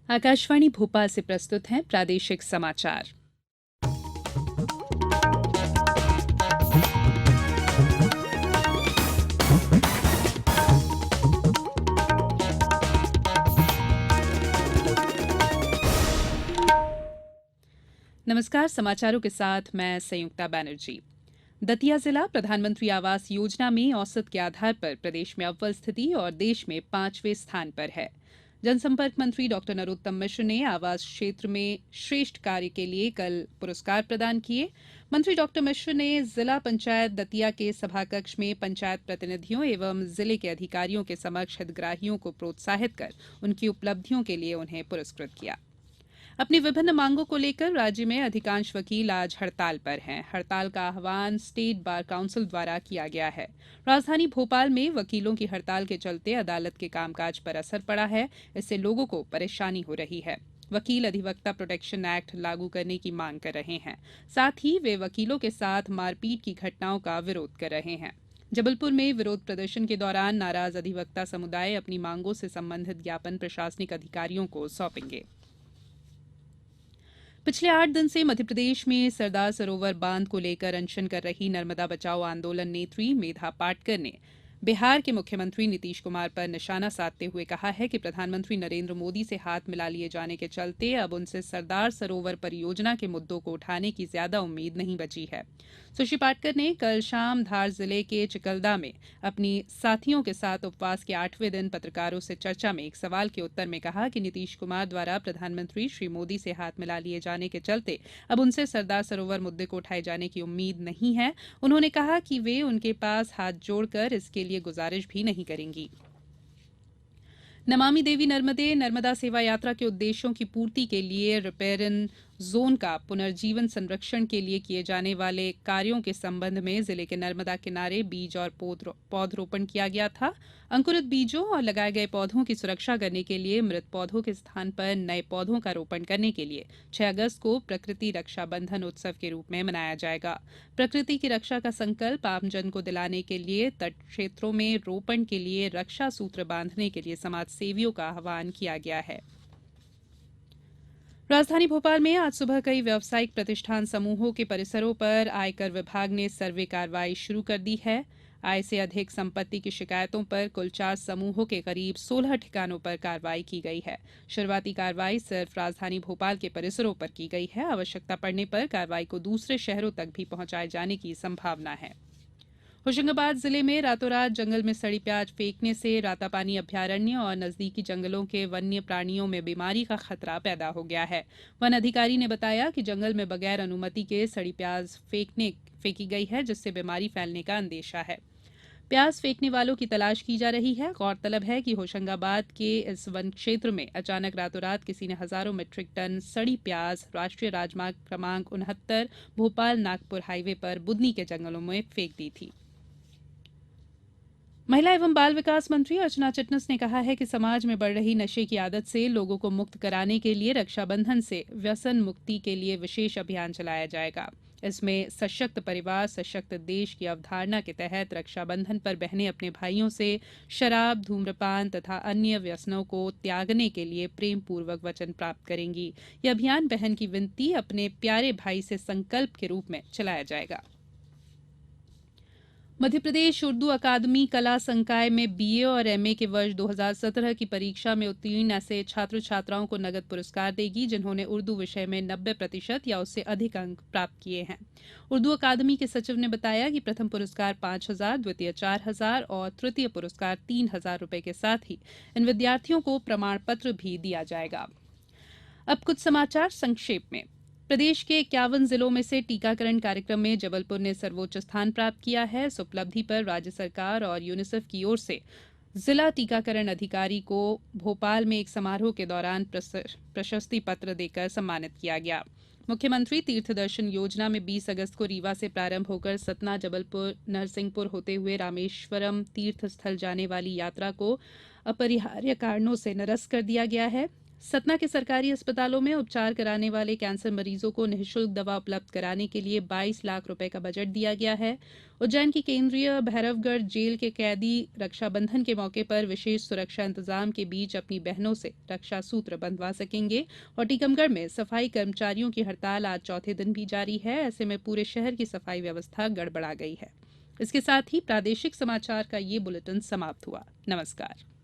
आकाशवाणी भोपाल से प्रस्तुत हैं प्रादेशिक समाचार। नमस्कार, समाचारों के साथ मैं संयुक्ता बनर्जी। दतिया जिला प्रधानमंत्री आवास योजना में औसत के आधार पर प्रदेश में अव्वल स्थिति और देश में 5वें स्थान पर है। जनसंपर्क मंत्री डॉ नरोत्तम मिश्र ने आवास क्षेत्र में श्रेष्ठ कार्य के लिए कल पुरस्कार प्रदान किए। मंत्री डॉ मिश्र ने जिला पंचायत दतिया के सभाकक्ष में पंचायत प्रतिनिधियों एवं जिले के अधिकारियों के समक्ष हितग्राहियों को प्रोत्साहित कर उनकी उपलब्धियों के लिए उन्हें पुरस्कृत किया। अपनी विभिन्न मांगों को लेकर राज्य में अधिकांश वकील आज हड़ताल पर हैं। हड़ताल का आह्वान स्टेट बार काउंसिल द्वारा किया गया है। राजधानी भोपाल में वकीलों की हड़ताल के चलते अदालत के कामकाज पर असर पड़ा है। इससे लोगों को परेशानी हो रही है। वकील अधिवक्ता प्रोटेक्शन एक्ट लागू करने की मांग कर रहे हैं। साथ ही वे वकीलों के साथ मारपीट की घटनाओं का विरोध कर रहे हैं। जबलपुर में विरोध प्रदर्शन के दौरान नाराज अधिवक्ता समुदाय अपनी मांगों से संबंधित ज्ञापन प्रशासनिक अधिकारियों को सौंपेंगे। पिछले 8 दिन से मध्यप्रदेश में सरदार सरोवर बांध को लेकर अनशन कर रही नर्मदा बचाओ आंदोलन नेत्री मेधा पाटकर ने बिहार के मुख्यमंत्री नीतीश कुमार पर निशाना साधते हुए कहा है कि प्रधानमंत्री नरेंद्र मोदी से हाथ मिला लिए जाने के चलते अब उनसे सरदार सरोवर परियोजना के मुद्दों को उठाने की ज्यादा उम्मीद नहीं बची है। सुश्री पाटकर ने कल शाम धार जिले के चिकलदा में अपनी साथियों के साथ उपवास के 8वें दिन पत्रकारों से चर्चा में एक सवाल के उत्तर में कहा कि नीतीश कुमार द्वारा प्रधानमंत्री श्री मोदी से हाथ मिला लिए जाने के चलते अब उनसे सरदार सरोवर मुद्दे को उठाए जाने की उम्मीद नहीं है। उन्होंने कहा कि वे उनके पास हाथ जोड़कर इसके लिए गुजारिश भी नहीं करेंगी। नमामि देवी नर्मदे नर्मदा सेवा यात्रा के उद्देश्यों की पूर्ति के लिए रिपेयरन जोन का पुनर्जीवन संरक्षण के लिए किए जाने वाले कार्यों के संबंध में जिले के नर्मदा किनारे बीज और पौधरोपण किया गया था। अंकुरित बीजों और लगाए गए पौधों की सुरक्षा करने के लिए मृत पौधों के स्थान पर नए पौधों का रोपण करने के लिए 6 अगस्त को प्रकृति रक्षा बंधन उत्सव के रूप में मनाया जाएगा। प्रकृति की रक्षा का संकल्प आमजन को दिलाने के लिए तट क्षेत्रों में रोपण के लिए रक्षा सूत्र बांधने के लिए समाज सेवियों का आह्वान किया गया है। राजधानी भोपाल में आज सुबह कई व्यावसायिक प्रतिष्ठान समूहों के परिसरों पर आयकर विभाग ने सर्वे कार्रवाई शुरू कर दी है। आय से अधिक संपत्ति की शिकायतों पर कुल 4 समूहों के करीब 16 ठिकानों पर कार्रवाई की गई है। शुरुआती कार्रवाई सिर्फ राजधानी भोपाल के परिसरों पर की गई है। आवश्यकता पड़ने पर कार्रवाई को दूसरे शहरों तक भी पहुंचाए जाने की संभावना है। होशंगाबाद जिले में रातों रात जंगल में सड़ी प्याज फेंकने से रातापानी अभयारण्य और नजदीकी जंगलों के वन्य प्राणियों में बीमारी का खतरा पैदा हो गया है। वन अधिकारी ने बताया कि जंगल में बगैर अनुमति के सड़ी प्याज फेंकी गई है, जिससे बीमारी फैलने का अंदेशा है। प्याज फेंकने वालों की तलाश की जा रही है। गौरतलब है कि होशंगाबाद के इस वन क्षेत्र में अचानक रातों रात किसी ने हजारों मीट्रिक टन सड़ी प्याज राष्ट्रीय राजमार्ग क्रमांक 69 भोपाल नागपुर हाईवे पर बुदनी के जंगलों में फेंक दी थी। महिला एवं बाल विकास मंत्री अर्चना चिटनिस ने कहा है कि समाज में बढ़ रही नशे की आदत से लोगों को मुक्त कराने के लिए रक्षाबंधन से व्यसन मुक्ति के लिए विशेष अभियान चलाया जाएगा। इसमें सशक्त परिवार सशक्त देश की अवधारणा के तहत रक्षाबंधन पर बहनें अपने भाइयों से शराब धूम्रपान तथा अन्य व्यसनों को त्यागने के लिए प्रेम पूर्वक वचन प्राप्त करेंगी। यह अभियान बहन की विनती अपने प्यारे भाई से संकल्प के रूप में चलाया जाएगा। मध्यप्रदेश उर्दू अकादमी कला संकाय में बीए और एमए के वर्ष 2017 की परीक्षा में उत्तीर्ण ऐसे छात्र छात्राओं को नगद पुरस्कार देगी जिन्होंने उर्दू विषय में 90% या उससे अधिक अंक प्राप्त किए हैं। उर्दू अकादमी के सचिव ने बताया कि प्रथम पुरस्कार 5,000, द्वितीय 4,000 और तृतीय पुरस्कार 3,000 रुपए के साथ ही इन विद्यार्थियों को प्रमाण पत्र भी दिया जाएगा। अब कुछ समाचार संक्षेप में। प्रदेश के 51 जिलों में से टीकाकरण कार्यक्रम में जबलपुर ने सर्वोच्च स्थान प्राप्त किया है। इस उपलब्धि पर राज्य सरकार और यूनिसेफ की ओर से जिला टीकाकरण अधिकारी को भोपाल में एक समारोह के दौरान प्रशस्ति पत्र देकर सम्मानित किया गया। मुख्यमंत्री तीर्थ दर्शन योजना में 20 अगस्त को रीवा से प्रारंभ होकर सतना जबलपुर नरसिंहपुर होते हुए रामेश्वरम तीर्थ स्थल जाने वाली यात्रा को अपरिहार्य कारणों से निरस्त कर दिया गया है। सतना के सरकारी अस्पतालों में उपचार कराने वाले कैंसर मरीजों को निःशुल्क दवा उपलब्ध कराने के लिए 22 लाख रुपए का बजट दिया गया है। उज्जैन की केंद्रीय भैरवगढ़ जेल के कैदी रक्षाबंधन के मौके पर विशेष सुरक्षा इंतजाम के बीच अपनी बहनों से रक्षा सूत्र बंधवा सकेंगे। और टीकमगढ़ में सफाई कर्मचारियों की हड़ताल आज चौथे दिन भी जारी है। ऐसे में पूरे शहर की सफाई व्यवस्था गड़बड़ा गई है। इसके साथ ही प्रादेशिक समाचार का ये बुलेटिन समाप्त हुआ। नमस्कार।